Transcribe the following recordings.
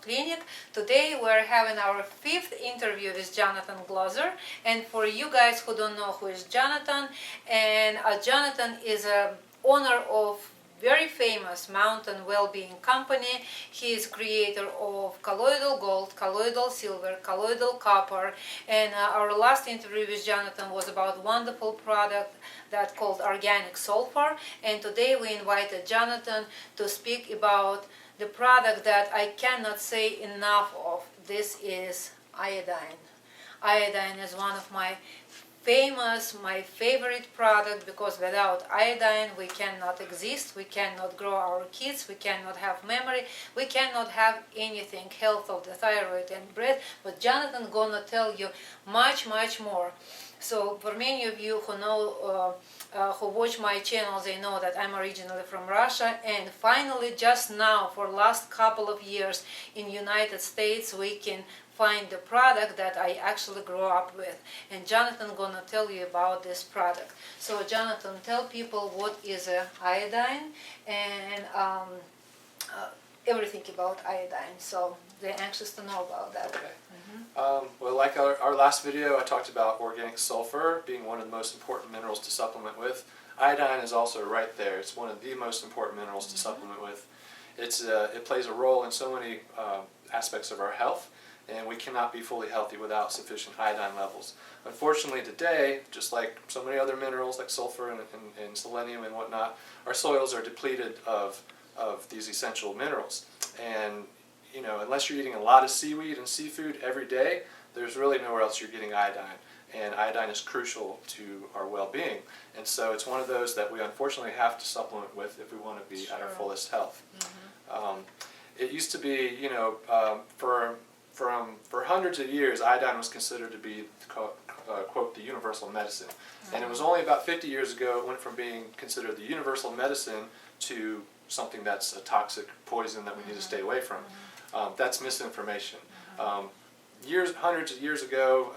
Clinic. Today we're having our 5th interview with Jonathan Glauser. And for you guys who don't know who is Jonathan, and Jonathan is a owner of very famous mountain well-being company. He is creator of colloidal gold, colloidal silver, colloidal copper, and our last interview with Jonathan was about wonderful product that called organic sulfur. And today we invited Jonathan to speak about the product that I cannot say enough of. This is iodine. Iodine is one of my favorite product, because without iodine we cannot exist, we cannot grow our kids, we cannot have memory, we cannot have anything, health of the thyroid and breath. But Jonathan gonna tell you much more. So for many of you who know, who watch my channel, they know that I'm originally from Russia, and finally just now for last couple of years in United States we can find the product that I actually grew up with. And Jonathan gonna tell you about this product. So Jonathan, tell people what is iodine and everything about iodine. So they're anxious to know about that. Okay. Well, like our last video, I talked about organic sulfur being one of the most important minerals to supplement with. Iodine is also right there. It's one of the most important minerals to supplement with. It plays a role in so many aspects of our health, and we cannot be fully healthy without sufficient iodine levels. Unfortunately today, just like so many other minerals like sulfur and selenium and whatnot, our soils are depleted of these essential minerals. And you know, unless you're eating a lot of seaweed and seafood every day, there's really nowhere else you're getting iodine. And iodine is crucial to our well-being. And so it's one of those that we unfortunately have to supplement with if we want to be at our fullest health. It used to be, you know, for hundreds of years, iodine was considered to be, quote, the universal medicine. And it was only about 50 years ago it went from being considered the universal medicine to something that's a toxic poison that we need to stay away from. That's misinformation. Hundreds of years ago,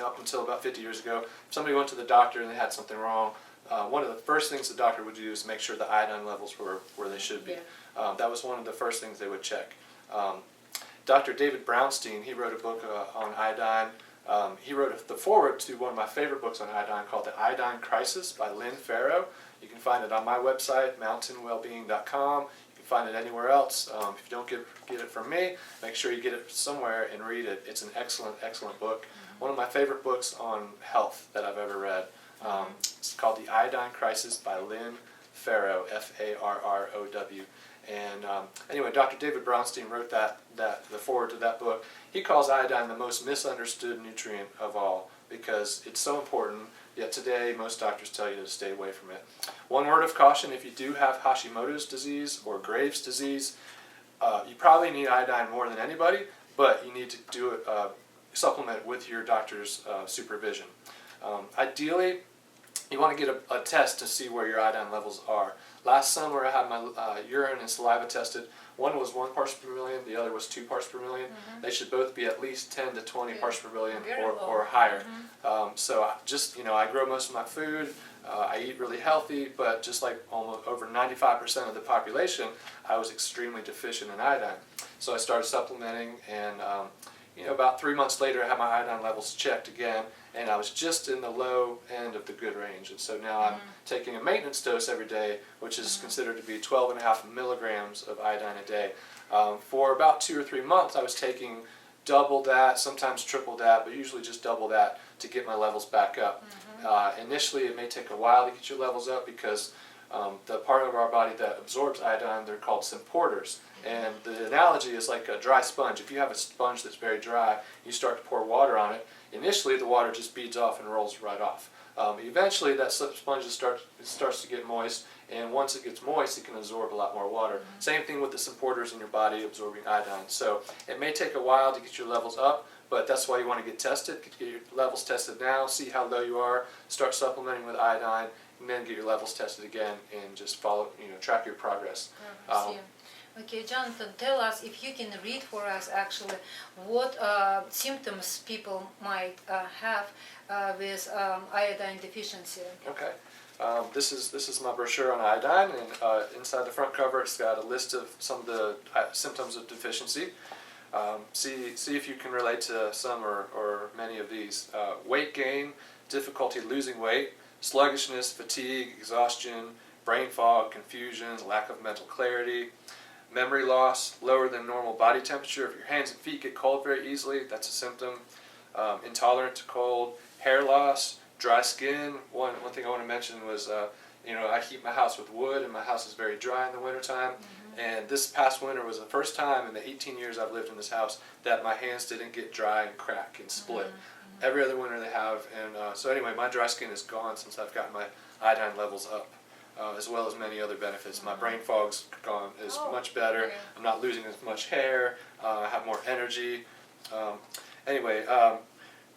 up until about 50 years ago, if somebody went to the doctor and they had something wrong, one of the first things the doctor would do is make sure the iodine levels were where they should be. That was one of the first things they would check. Dr. David Brownstein, he wrote a book on iodine. He wrote the foreword to one of my favorite books on iodine called The Iodine Crisis by Lynn Farrow. You can find it on my website, mountainwellbeing.com. You can find it anywhere else. If you don't get it from me, make sure you get it somewhere and read it. It's an excellent book. One of my favorite books on health that I've ever read. It's called The Iodine Crisis by Lynn Farrow, F-A-R-R-O-W. And anyway, Dr. David Brownstein wrote the foreword to that book. He calls iodine the most misunderstood nutrient of all because it's so important, yet today most doctors tell you to stay away from it. One word of caution: if you do have Hashimoto's disease or Graves' disease, you probably need iodine more than anybody, but you need to do it, supplement with your doctor's supervision. Ideally, you want to get a test to see where your iodine levels are. Last summer I had my urine and saliva tested. One was 1 parts per million, the other was 2 parts per million. They should both be at least 10 to 20 parts per million or higher. So just, you know, I grow most of my food, I eat really healthy, but just like almost over 95% of the population, I was extremely deficient in iodine. So I started supplementing, and you know, about 3 months later I had my iodine levels checked again, and I was just in the low end of the good range. And so now I'm taking a maintenance dose every day, which is considered to be 12.5 milligrams of iodine a day. For about 2 or 3 months I was taking double that, sometimes triple that, but usually just double that to get my levels back up. Initially it may take a while to get your levels up because the part of our body that absorbs iodine, they're called symporters. And the analogy is like a dry sponge. If you have a sponge that's very dry, you start to pour water on it, initially the water just beads off and rolls right off. Eventually that sponge starts to get moist, and once it gets moist it can absorb a lot more water. Same thing with the symporters in your body absorbing iodine. So it may take a while to get your levels up, but that's why you want to get tested. Get your levels tested now, see how low you are, start supplementing with iodine, and then get your levels tested again and just follow, you know, track your progress. Okay, Jonathan, tell us, if you can read for us actually, what symptoms people might have with iodine deficiency. Okay. This is my brochure on iodine, and inside the front cover it's got a list of some of the symptoms of deficiency. See if you can relate to some or many of these. Weight gain, difficulty losing weight, sluggishness, fatigue, exhaustion, brain fog, confusion, lack of mental clarity, memory loss, lower than normal body temperature. If your hands and feet get cold very easily, that's a symptom. Intolerant to cold, hair loss, dry skin. One thing I want to mention was, I heat my house with wood, and my house is very dry in the wintertime. And this past winter was the first time in the 18 years I've lived in this house that my hands didn't get dry and crack and split. Every other winter they have. And so anyway, my dry skin is gone since I've gotten my iodine levels up, as well as many other benefits. My brain fog's gone, is much better. I'm not losing as much hair. I have more energy.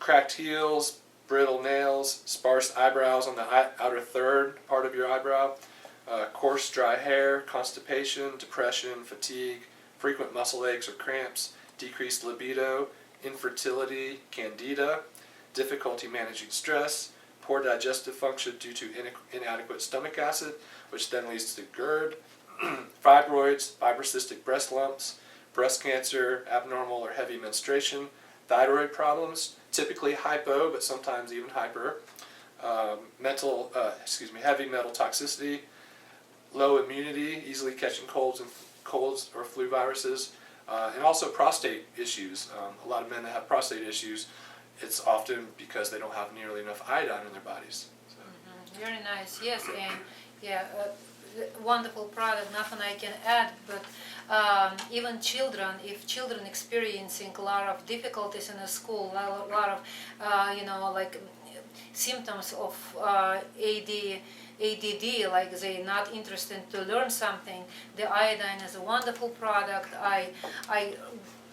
Cracked heels, brittle nails, sparse eyebrows on the outer third part of your eyebrow, coarse dry hair, constipation, depression, fatigue, frequent muscle aches or cramps, decreased libido, infertility, candida, difficulty managing stress, poor digestive function due to inadequate stomach acid, which then leads to GERD, fibroids, fibrocystic breast lumps, breast cancer, abnormal or heavy menstruation, thyroid problems, typically hypo, but sometimes even hyper, heavy metal toxicity, low immunity, easily catching colds or flu viruses, and also prostate issues. A lot of men that have prostate issues, it's often because they don't have nearly enough iodine in their bodies. So. Very nice, yes, and wonderful product, nothing I can add, but even children, if children experiencing a lot of difficulties in the school, a lot of symptoms of ADD, like they're not interested to learn something, the iodine is a wonderful product.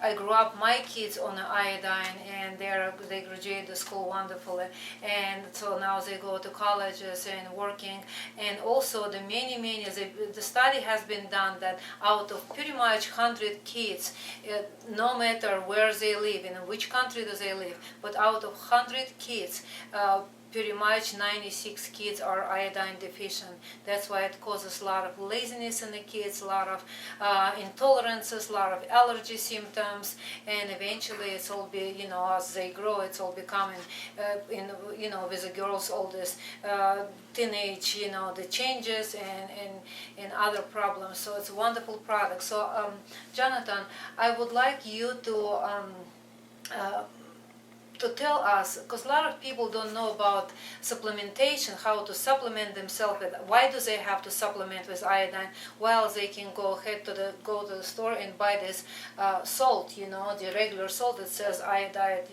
I grew up my kids on iodine, and they graduate the school wonderfully, and so now they go to colleges and working. And also the the study has been done that out of pretty much 100 kids, no matter where they live, in which country do they live, but out of 100 kids, pretty much 96 kids are iodine deficient. That's why it causes a lot of laziness in the kids, a lot of intolerances, a lot of allergy symptoms, and eventually it's all be, as they grow, it's all becoming, with the girls, all this teenage, the changes and other problems. So it's a wonderful product. So Jonathan, I would like you to tell us, because a lot of people don't know about supplementation, how to supplement themselves with, why do they have to supplement with iodine, while they can go to the store and buy this salt, the regular salt that says iodide,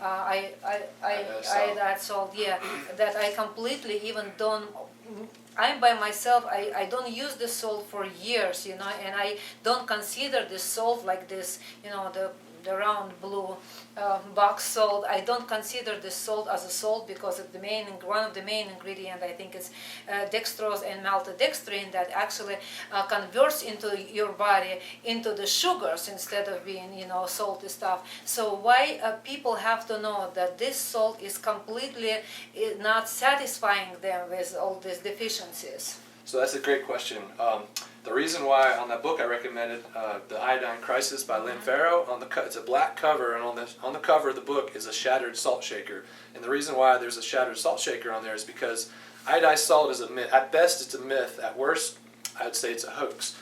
iodide salt, that I completely even don't. I'm by myself, I don't use this salt for years, and I don't consider this salt like this, the round blue box salt. I don't consider this salt as a salt because one of the main ingredients, I think, is dextrose and maltodextrin that actually converts into your body into the sugars instead of being, salty stuff. So why people have to know that this salt is completely not satisfying them with all these deficiencies? So that's a great question. The reason why on that book I recommended The Iodine Crisis by Lynn Farrow, it's a black cover, and on the cover of the book is a shattered salt shaker. And the reason why there's a shattered salt shaker on there is because iodized salt is a myth. At best it's a myth. At worst, I'd say it's a hoax.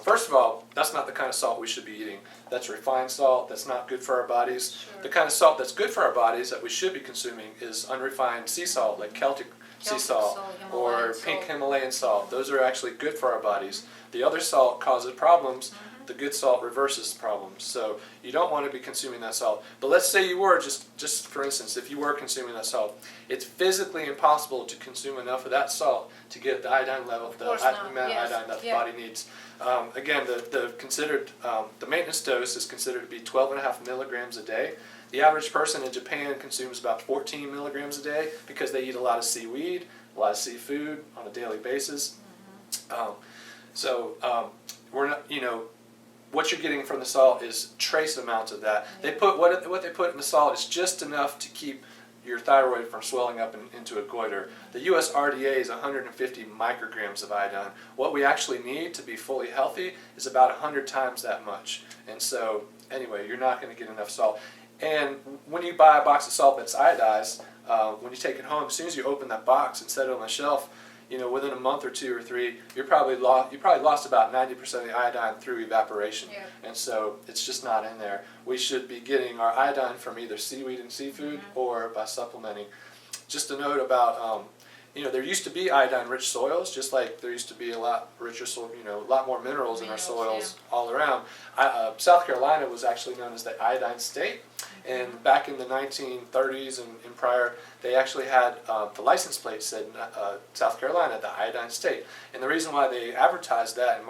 First of all, that's not the kind of salt we should be eating. That's refined salt. That's not good for our bodies. Sure. The kind of salt that's good for our bodies that we should be consuming is unrefined sea salt, like Celtic sea salt or pink Himalayan salt. Those are actually good for our bodies. The other salt causes problems. The good salt reverses problems. So you don't want to be consuming that salt. But let's say you were, just for instance, if you were consuming that salt, it's physically impossible to consume enough of that salt to get the iodine level, the amount of iodine that the body needs. Again, the maintenance dose is considered to be 12.5 milligrams a day. The average person in Japan consumes about 14 milligrams a day because they eat a lot of seaweed, a lot of seafood on a daily basis. We're not, what you're getting from the salt is trace amounts of that. They put what they put in the salt is just enough to keep your thyroid from swelling up into a goiter. The US RDA is 150 micrograms of iodine. What we actually need to be fully healthy is about 100 times that much. And so, anyway, you're not going to get enough salt. And when you buy a box of salt that's iodized, when you take it home, as soon as you open that box and set it on the shelf, within a month or 2 or 3, you probably lost about 90% of the iodine through evaporation. Yeah. And so it's just not in there. We should be getting our iodine from either seaweed and seafood or by supplementing. Just a note about, there used to be iodine-rich soils, just like there used to be a lot richer soil, a lot more minerals in our soils all around. South Carolina was actually known as the iodine state. And back in the 1930s and prior, they actually had the license plate said South Carolina, the iodine state. And the reason why they advertised that and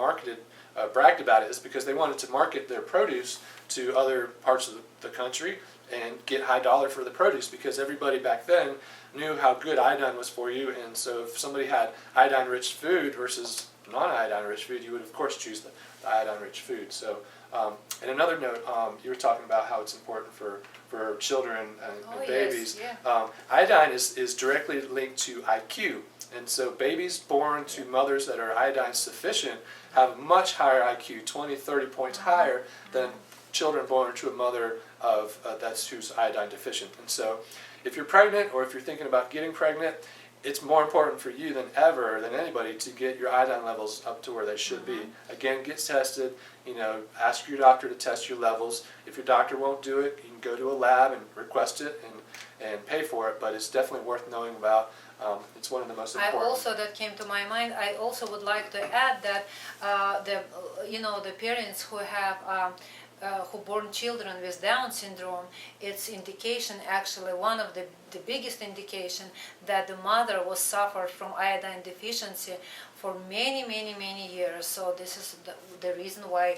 bragged about it is because they wanted to market their produce to other parts of the country and get high dollar for the produce, because everybody back then knew how good iodine was for you. And so if somebody had iodine-rich food versus non-iodine-rich food, you would of course choose the iodine-rich food. So, and another note, you were talking about how it's important for children and babies. Yes, yeah. Iodine is directly linked to IQ. And so babies born to mothers that are iodine sufficient have a much higher IQ, 20, 30 points higher than children born to a mother who's iodine deficient. And so if you're pregnant or if you're thinking about getting pregnant, it's more important for you than ever, than anybody, to get your iodine levels up to where they should be. Again, get tested. Ask your doctor to test your levels. If your doctor won't do it, you can go to a lab and request it and pay for it. But it's definitely worth knowing about. It's one of the most important. That came to my mind. I also would like to add that the parents who have who born children with Down syndrome, it's indication, actually one of the biggest indication, that the mother was suffered from iodine deficiency for many years. So this is the reason why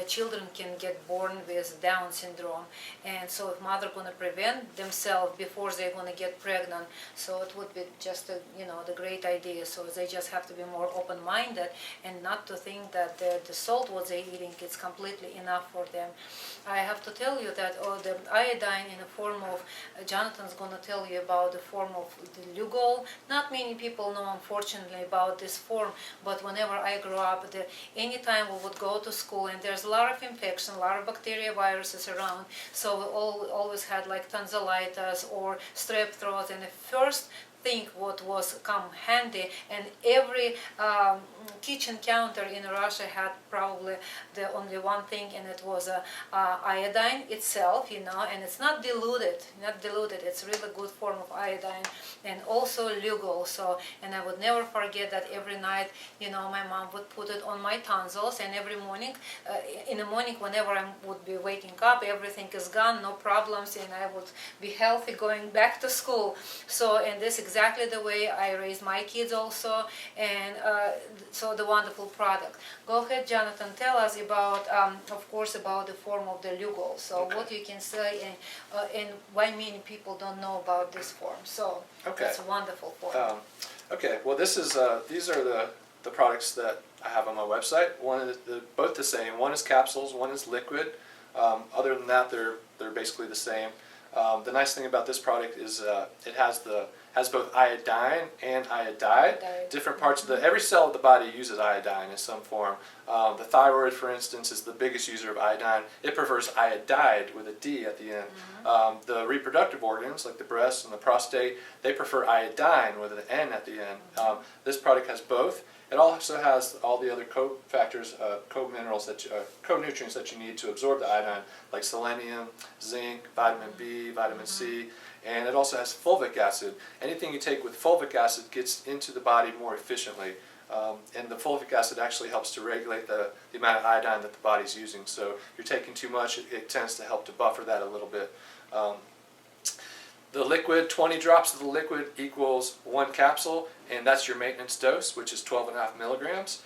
children can get born with Down syndrome. And so if mother going to prevent themselves before they're going to get pregnant, so it would be just the great idea. So they just have to be more open-minded and not to think that the salt what they're eating is completely enough for them. I have to tell you that the iodine in the form of, Jonathan's going to tell you about the form of the Lugol. Not many people know, unfortunately, about this form, but whenever I grew up, anytime we would go to school, and there's a lot of infection, a lot of bacteria, viruses around, so we always had like tonsillitis or strep throat, and the first thing what was come handy, and every kitchen counter in Russia had probably the only one thing, and it was iodine itself, and it's not diluted, it's really good form of iodine, and also Lugol. So, and I would never forget that every night, my mom would put it on my tonsils, and every morning, in the morning, whenever I would be waking up, everything is gone, no problems, and I would be healthy going back to school. So, and this exactly the way I raise my kids also, and so the wonderful product. Go ahead, Jonathan, tell us about, of course, about the form of the Lugol. So what you can say, and why many people don't know about this form. So it's a wonderful form. Okay, well these are the products that I have on my website. One is both the same. One is capsules, one is liquid. Other than that, they're basically the same. The nice thing about this product is it has both iodine and iodide. Different parts of every cell of the body uses iodine in some form. The thyroid, for instance, is the biggest user of iodine. It prefers iodide with a D at the end. The reproductive organs, like the breast and the prostate, they prefer iodine with an N at the end. This product has both. It also has all the other cofactors, co-minerals, co-nutrients that you need to absorb the iodine, like selenium, zinc, vitamin B, vitamin C, and it also has fulvic acid. Anything you take with fulvic acid gets into the body more efficiently, and the fulvic acid actually helps to regulate the amount of iodine that the body's using. So if you're taking too much, it tends to help to buffer that a little bit. The liquid, 20 drops of the liquid equals 1 capsule, and that's your maintenance dose, which is 12.5 milligrams.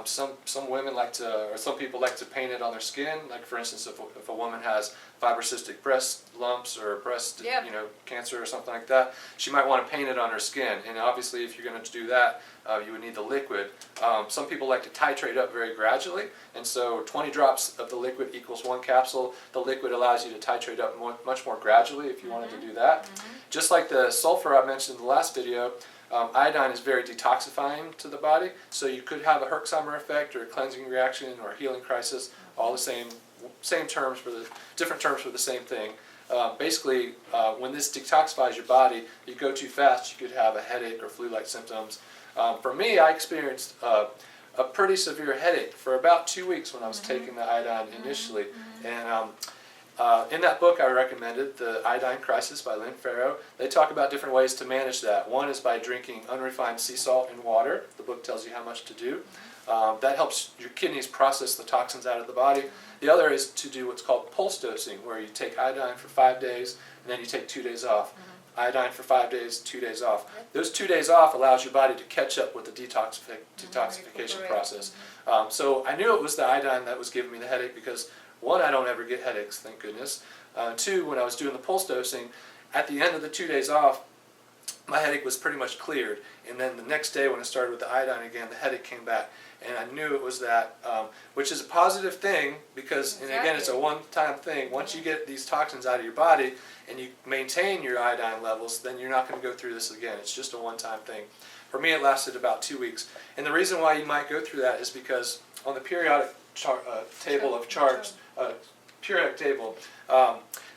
Some women like to, or some people like to paint it on their skin. Like for instance, if a woman has fibrocystic breast lumps or breast cancer or something like that, she might want to paint it on her skin. And obviously, if you're going to do that, you would need the liquid. Some people like to titrate up very gradually, and so 20 drops of the liquid equals 1 capsule. The liquid allows you to titrate up much more gradually if you wanted to do that. Just like the sulfur I mentioned in the last video, iodine is very detoxifying to the body, so you could have a Herxheimer effect or a cleansing reaction or a healing crisis, all the same terms for the different terms for the same thing. Basically, when this detoxifies your body, you go too fast, you could have a headache or flu-like symptoms. For me, I experienced a pretty severe headache for about 2 weeks when I was taking the iodine initially, and in that book I recommended, The Iodine Crisis by Lynn Farrow. They talk about different ways to manage that. One is by drinking unrefined sea salt in water. The book tells you how much to do. That helps your kidneys process the toxins out of the body. The other is to do what's called pulse dosing, where you take iodine for 5 days and then you take 2 days off. Iodine for 5 days, 2 days off. Those 2 days off allows your body to catch up with the detoxification process. So I knew it was the iodine that was giving me the headache because, one, I don't ever get headaches, thank goodness. Two, when I was doing the pulse dosing, at the end of the 2 days off, my headache was pretty much cleared. And then the next day when I started with the iodine again, the headache came back. And I knew it was that, which is a positive thing because, and again, it's a one-time thing. Once you get these toxins out of your body and you maintain your iodine levels, then you're not going to go through this again. It's just a one-time thing. For me, it lasted about 2 weeks. And the reason why you might go through that is because on the periodic table of charts, periodic table,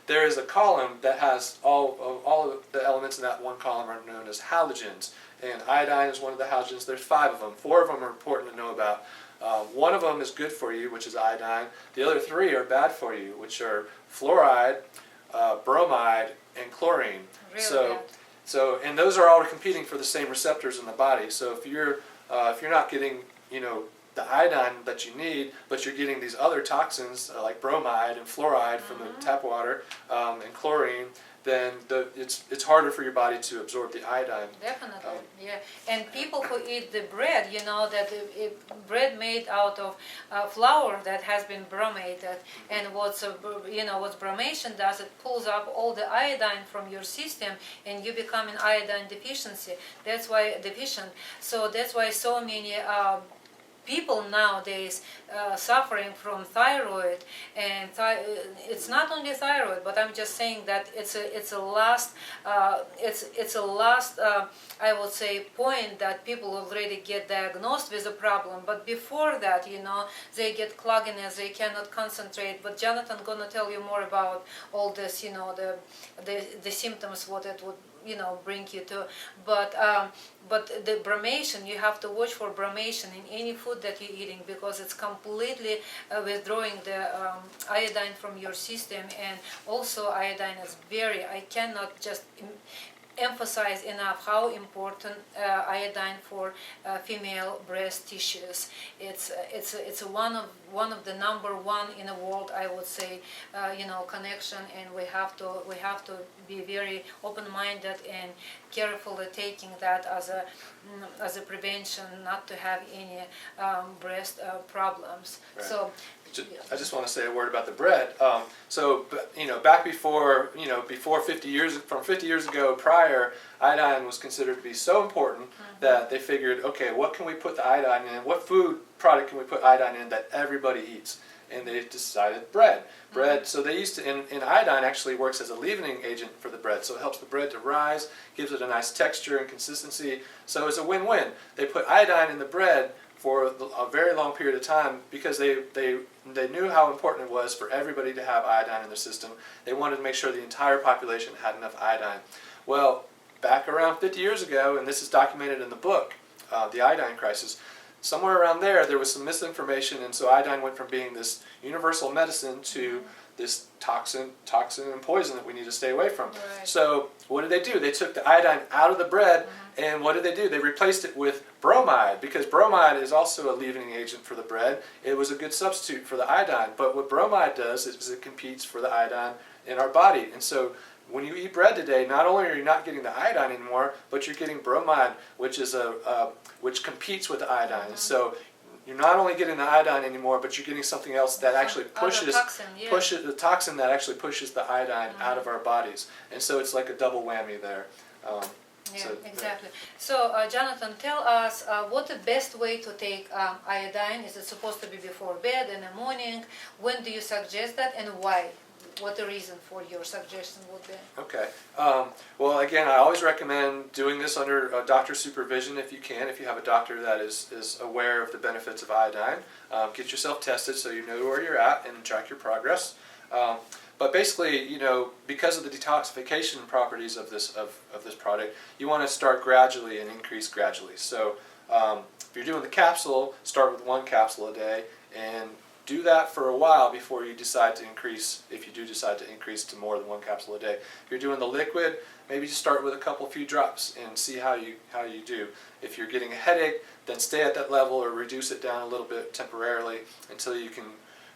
there is a column that has all of the elements in that one column are known as halogens. And iodine is one of the halogens. There's 5 of them. 4 of them are important to know about. One of them is good for you, which is iodine. The other 3 are bad for you, which are fluoride, bromide, and chlorine. Really bad. And those are all competing for the same receptors in the body. So if you're not getting, the iodine that you need, but you're getting these other toxins like bromide and fluoride from the tap water and chlorine, then it's harder for your body to absorb the iodine. Definitely, yeah. And people who eat the bread, that bread made out of flour that has been bromated, and what bromation does, it pulls up all the iodine from your system, and you become an iodine deficiency. That's why deficient. So that's why so many people nowadays suffering from thyroid, and it's not only thyroid, but I'm just saying that it's a last I would say point that people already get diagnosed with a problem. But before that, they get clogginess, they cannot concentrate. But Jonathan gonna tell you more about all this, the symptoms, what it would bring you to, but the bromation, you have to watch for bromation in any food that you're eating, because it's completely withdrawing the iodine from your system. And also iodine is I cannot just emphasize enough how important iodine for female breast tissues. It's one of the number one in the world, I would say, connection, and we have to be very open-minded and carefully taking that as a prevention, not to have any breast problems. Right. So. I just want to say a word about the bread. Back before 50 years, from 50 years ago prior, iodine was considered to be so important that they figured, okay, what can we put the iodine in? What food product can we put iodine in that everybody eats? And they decided bread. So they used to, and iodine actually works as a leavening agent for the bread. So it helps the bread to rise, gives it a nice texture and consistency. So it's a win-win. They put iodine in the bread for a very long period of time because they knew how important it was for everybody to have iodine in their system. They wanted to make sure the entire population had enough iodine. Well, back around 50 years ago, and this is documented in the book, The Iodine Crisis, somewhere around there was some misinformation, and so iodine went from being this universal medicine to this toxin and poison that we need to stay away from. Right. So what did they do? They took the iodine out of the bread, and what did they do? They replaced it with bromide, because bromide is also a leavening agent for the bread. It was a good substitute for the iodine, but what bromide does is it competes for the iodine in our body. And so when you eat bread today, not only are you not getting the iodine anymore, but you're getting bromide, which is which competes with the iodine. And so you're not only getting the iodine anymore, but you're getting something else that actually pushes the toxin that actually pushes the iodine out of our bodies, and so it's like a double whammy there. Yeah, exactly. So, Jonathan, tell us what the best way to take iodine. Is it supposed to be before bed, in the morning? When do you suggest that, and why? What the reason for your suggestion would be? Okay. Well, again, I always recommend doing this under doctor supervision if you can. If you have a doctor that is aware of the benefits of iodine, get yourself tested so you know where you're at and track your progress. But basically, you know, because of the detoxification properties of this product, you want to start gradually and increase gradually. So if you're doing the capsule, start with 1 capsule a day and do that for a while before you decide to increase, if you do decide to increase to more than 1 capsule a day. If you're doing the liquid, maybe just start with a few drops and see how you do. If you're getting a headache, then stay at that level or reduce it down a little bit temporarily until you can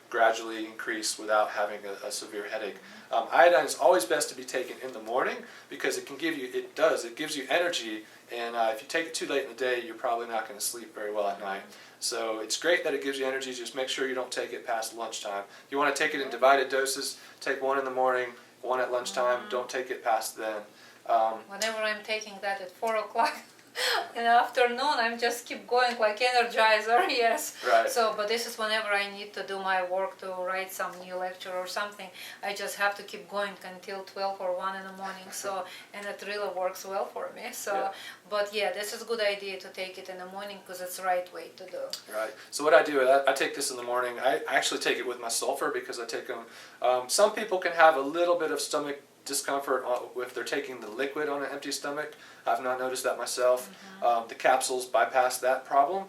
gradually increase without having a severe headache. Iodine is always best to be taken in the morning because it gives you energy, and if you take it too late in the day, you're probably not going to sleep very well at night. So it's great that it gives you energy, just make sure you don't take it past lunchtime. You want to take it in divided doses, take 1 in the morning, 1 at lunchtime, don't take it past then. Whenever I'm taking that at 4 o'clock in the afternoon, I'm just keep going like Energizer, yes. Right. So, but this is whenever I need to do my work to write some new lecture or something, I just have to keep going until 12 or 1 in the morning. So, and it really works well for me. So, yeah. But yeah, this is a good idea to take it in the morning because it's the right way to do. Right. So what I do is I take this in the morning. I actually take it with my sulfur because I take them. Some people can have a little bit of stomach discomfort if they're taking the liquid on an empty stomach. I've not noticed that myself. The capsules bypass that problem.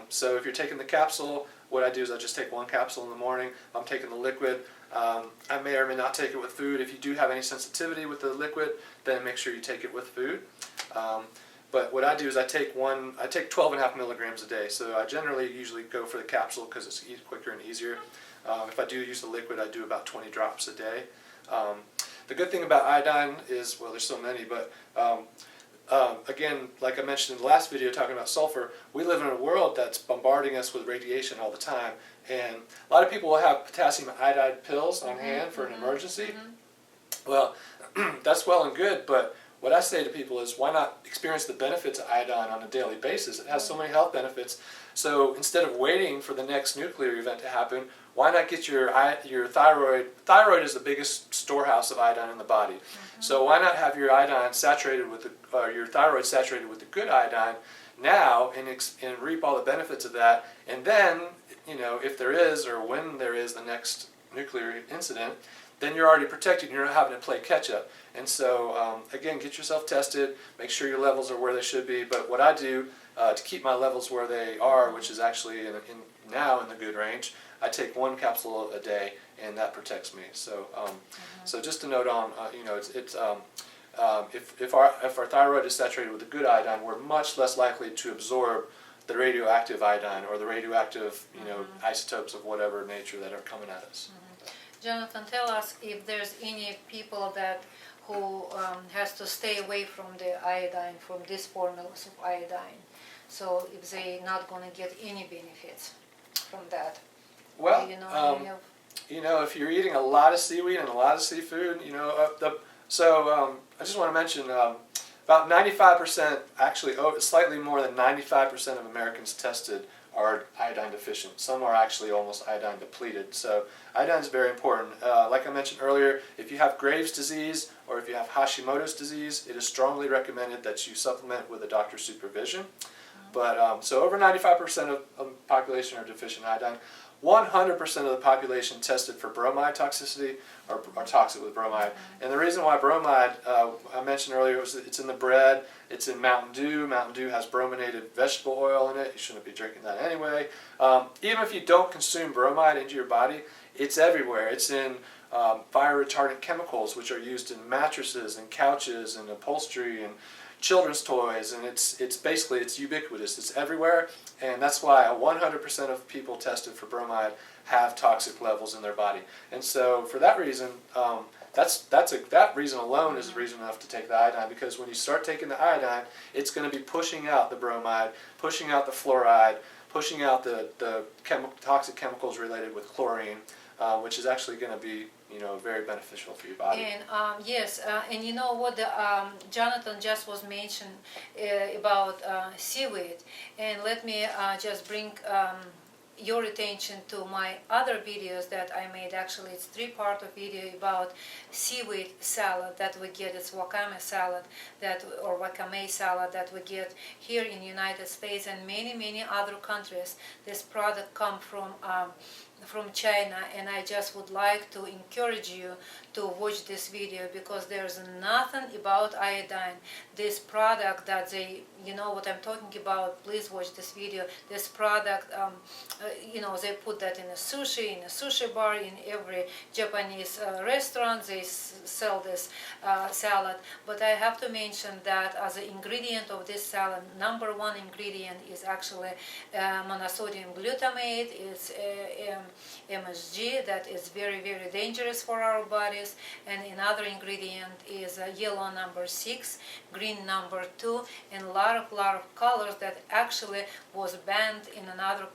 So if you're taking the capsule, what I do is I just take 1 capsule in the morning. If I'm taking the liquid, I may or may not take it with food. If you do have any sensitivity with the liquid, then make sure you take it with food. But what I do is I take 12.5 milligrams a day. So I usually go for the capsule because it's quicker and easier. If I do use the liquid, I do about 20 drops a day. The good thing about iodine is, well, there's so many, but again, like I mentioned in the last video talking about sulfur, we live in a world that's bombarding us with radiation all the time. And a lot of people will have potassium iodide pills on hand for an emergency. Well, that's well and good, but what I say to people is why not experience the benefits of iodine on a daily basis? It has so many health benefits. So instead of waiting for the next nuclear event to happen, why not get your thyroid? Thyroid is the biggest storehouse of iodine in the body. So why not have your iodine saturated with your thyroid saturated with the good iodine now and reap all the benefits of that? And then, you know, if there is or when there is the next nuclear incident, then you're already protected. You're not having to play catch up. And so again, get yourself tested. Make sure your levels are where they should be. But what I do to keep my levels where they are, which is actually now in the good range, I take 1 capsule a day, and that protects me. So, so just a note on, you know, if our thyroid is saturated with the good iodine, we're much less likely to absorb the radioactive iodine or the radioactive, you know, isotopes of whatever nature that are coming at us. Jonathan, tell us if there's any people who has to stay away from the iodine, from these formulas of iodine. So if they're not going to get any benefits from that. Well, you you know, if you're eating a lot of seaweed and a lot of seafood, you know, I just want to mention about 95%, actually slightly more than 95% of Americans tested are iodine deficient. Some are actually almost iodine depleted. So iodine is very important. Like I mentioned earlier, if you have Graves' disease or if you have Hashimoto's disease, it is strongly recommended that you supplement with a doctor's supervision. But so over 95% of the population are deficient in iodine. 100% of the population tested for bromide toxicity are toxic with bromide. And the reason why bromide, I mentioned earlier, it's in the bread, it's in Mountain Dew. Mountain Dew has brominated vegetable oil in it. You shouldn't be drinking that anyway. Even if you don't consume bromide into your body, it's everywhere. It's in fire retardant chemicals, which are used in mattresses and couches and upholstery and children's toys, and it's basically ubiquitous. It's everywhere, and that's why 100% of people tested for bromide have toxic levels in their body. And so for that reason, that reason alone is reason enough to take the iodine, because when you start taking the iodine, it's going to be pushing out the bromide, pushing out the fluoride, pushing out the toxic chemicals related with chlorine, which is actually going to be very beneficial for your body. And yes, and you know what Jonathan just was mentioned about seaweed, and let me just bring your attention to my other videos that I made. Actually, it's 3-part of video about seaweed salad that we get. It's wakame salad or wakame salad that we get here in the United States and many other countries. This product comes from China, and I just would like to encourage you to watch this video because there's nothing about iodine. This product that they, you know what I'm talking about, please watch this video. This product, they put that in a sushi bar, in every Japanese restaurant, they sell this salad. But I have to mention that as an ingredient of this salad, #1 ingredient is actually monosodium glutamate. It's MSG that is very dangerous for our bodies, and another ingredient is yellow #6, green #2, and a lot of colors that actually was banned in another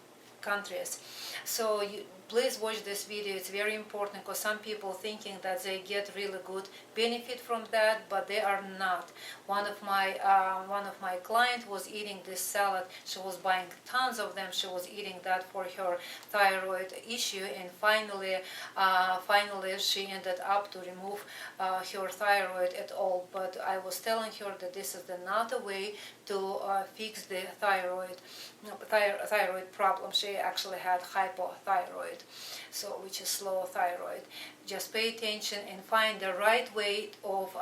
countries. So please watch this video. It's very important because some people thinking that they get really good benefit from that, but they are not. One of my clients was eating this salad. She was buying tons of them. She was eating that for her thyroid issue, and finally she ended up to remove her thyroid at all. But I was telling her that this is not a way to fix the thyroid problem. She actually had hypothyroid, so which is slow thyroid. Just pay attention and find the right way of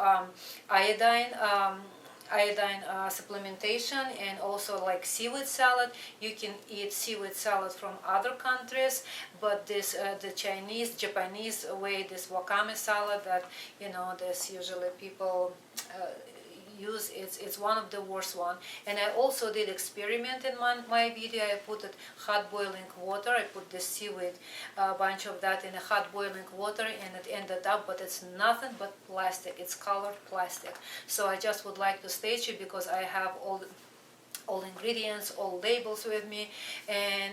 iodine supplementation, and also like seaweed salad. You can eat seaweed salad from other countries, but this the Japanese way, this wakame salad that this usually people use, it's one of the worst one. And I also did experiment in my video. I put it hot boiling water. I put the seaweed bunch of that in a hot boiling water, and it ended up, but it's nothing but plastic. It's colored plastic. So I just would like to state you, because I have all ingredients, all labels with me, and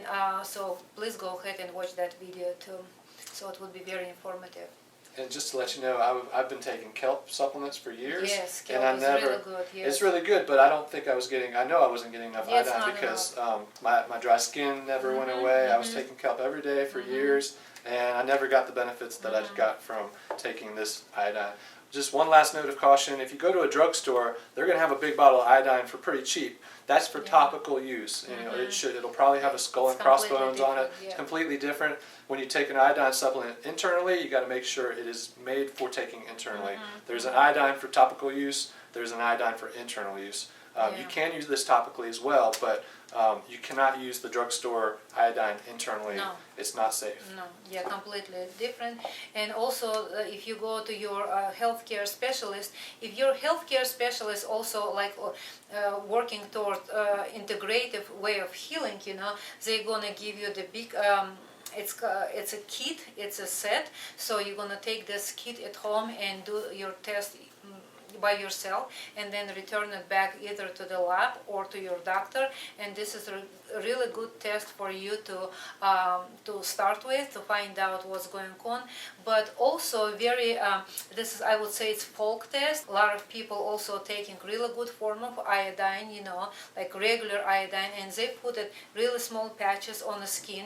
so please go ahead and watch that video too. So it would be very informative. And just to let you know, I've been taking kelp supplements for years. Yes, kelp and is really good. Yes. It's really good, but I don't think I was getting. I know I wasn't getting enough iodine because my dry skin never went away. I was taking kelp every day for years, and I never got the benefits that I got from taking this iodine. Just one last note of caution: if you go to a drugstore, they're going to have a big bottle of iodine for pretty cheap. That's for topical use. It'll probably have a skull and crossbones on it. It's completely different. When you take an iodine supplement internally, you got to make sure it is made for taking internally. There's an iodine for topical use. There's an iodine for internal use. You can use this topically as well, but you cannot use the drugstore iodine internally. No. It's not safe. No, yeah, completely different. And also, if you go to your healthcare specialist, if your healthcare specialist also like working toward integrative way of healing, they're gonna give you the big. It's a kit, it's a set, so you're gonna take this kit at home and do your test by yourself, and then return it back either to the lab or to your doctor. And this is a really good test for you to start with, to find out what's going on. But also this is, I would say, it's folk test. A lot of people also taking really good form of iodine, like regular iodine, and they put it really small patches on the skin,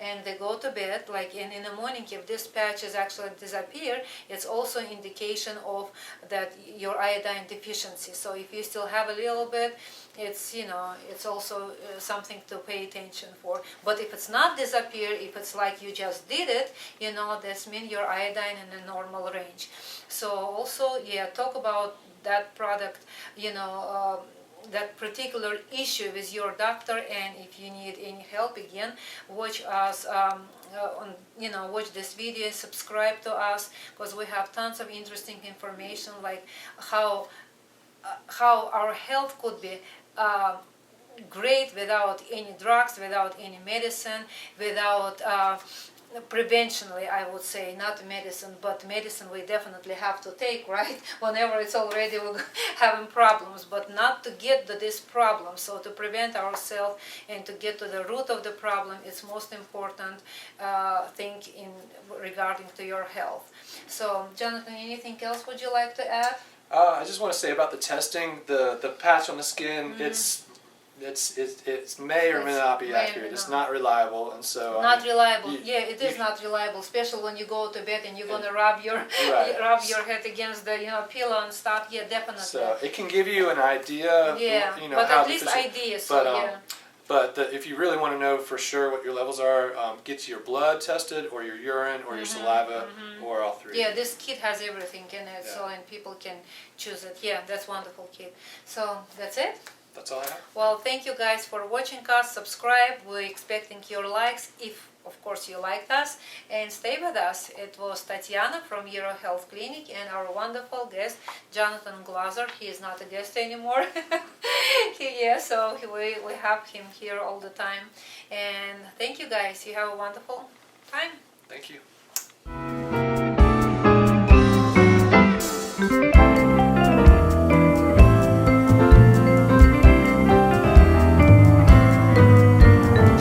and they go to bed, like, and in the morning, if this patches actually disappear, it's also indication of that your iodine deficiency. So if you still have a little bit, it's also something to pay attention for. But if it's not disappear, if it's like you just did it, that means your iodine in a normal range. So also, talk about that product, that particular issue with your doctor, and if you need any help, again, watch us watch this video, subscribe to us, because we have tons of interesting information, like how our health could be great without any drugs, without any medicine, without preventionally, I would say, not medicine, but medicine we definitely have to take, right? Whenever it's already we're having problems, but not to get to this problem. So to prevent ourselves and to get to the root of the problem, it's most important thing in regarding to your health. So, Jonathan, anything else would you like to add? I just want to say about the testing, the patch on the skin, it's may or may not be accurate. It's not reliable, and so not reliable. Yeah, it is not reliable, especially when you go to bed and you're gonna rub your rub your head against the pillow and stuff. Yeah, definitely. So it can give you an idea. Of, but how at least ideas. So But if you really want to know for sure what your levels are, get your blood tested, or your urine, or your saliva, or all three. Yeah, this kit has everything in it, so and people can choose it. Yeah, that's wonderful kit. So that's it. That's all I have. Well, thank you guys for watching us. Subscribe. We're expecting your likes, if of course you liked us, and stay with us. It was Tatyana from Euro Health Clinic and our wonderful guest Jonathan Glauser. He is not a guest anymore. So we have him here all the time. And thank you guys. You have a wonderful time. Thank you.